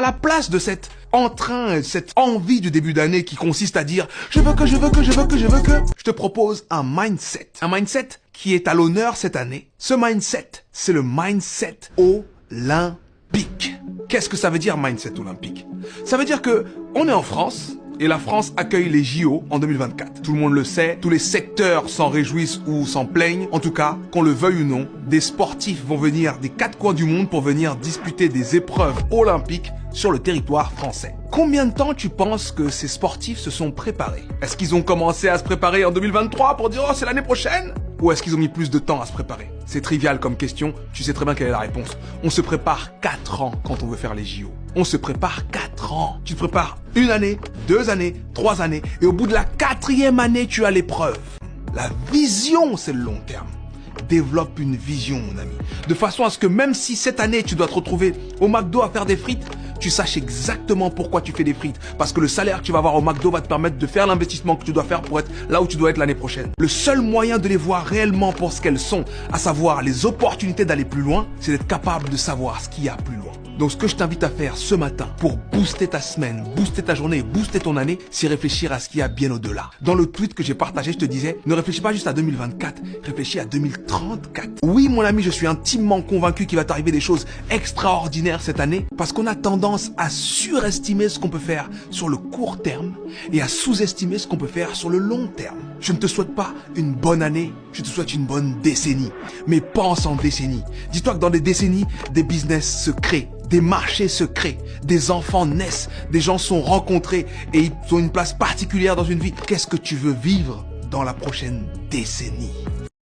À la place de cet entrain, cette envie du début d'année qui consiste à dire « je veux que, je veux que, je veux que, je veux que », je te propose un mindset. Un mindset qui est à l'honneur cette année. Ce mindset, c'est le mindset olympique. Qu'est-ce que ça veut dire mindset olympique? Ça veut dire que on est en France et la France accueille les JO en 2024. Tout le monde le sait, tous les secteurs s'en réjouissent ou s'en plaignent. En tout cas, qu'on le veuille ou non, des sportifs vont venir des 4 coins du monde pour venir disputer des épreuves olympiques sur le territoire français. Combien de temps tu penses que ces sportifs se sont préparés? Est-ce qu'ils ont commencé à se préparer en 2023 pour dire « oh, c'est l'année prochaine » ou est-ce qu'ils ont mis plus de temps à se préparer? C'est trivial comme question, tu sais très bien quelle est la réponse. On se prépare 4 ans quand on veut faire les JO. On se prépare 4 ans. Tu te prépares 1 année, 2 années, 3 années, et au bout de la 4e année, tu as l'épreuve. La vision, c'est le long terme. Développe une vision, mon ami. De façon à ce que même si cette année, tu dois te retrouver au McDo à faire des frites, tu saches exactement pourquoi tu fais des frites. Parce que le salaire que tu vas avoir au McDo va te permettre de faire l'investissement que tu dois faire pour être là où tu dois être l'année prochaine. Le seul moyen de les voir réellement pour ce qu'elles sont, à savoir les opportunités d'aller plus loin, c'est d'être capable de savoir ce qu'il y a plus loin. Donc ce que je t'invite à faire ce matin pour booster ta semaine, booster ta journée, booster ton année, c'est réfléchir à ce qu'il y a bien au-delà. Dans le tweet que j'ai partagé, je te disais, ne réfléchis pas juste à 2024, réfléchis à 2034. Oui, mon ami, je suis intimement convaincu qu'il va t'arriver des choses extraordinaires cette année parce qu'on a tendance à surestimer ce qu'on peut faire sur le court terme et à sous-estimer ce qu'on peut faire sur le long terme. Je ne te souhaite pas une bonne année, je te souhaite une bonne décennie. Mais pense en décennie. Dis-toi que dans des décennies, des business se créent. Des marchés se créent, des enfants naissent, des gens sont rencontrés et ils ont une place particulière dans une vie. Qu'est-ce que tu veux vivre dans la prochaine décennie?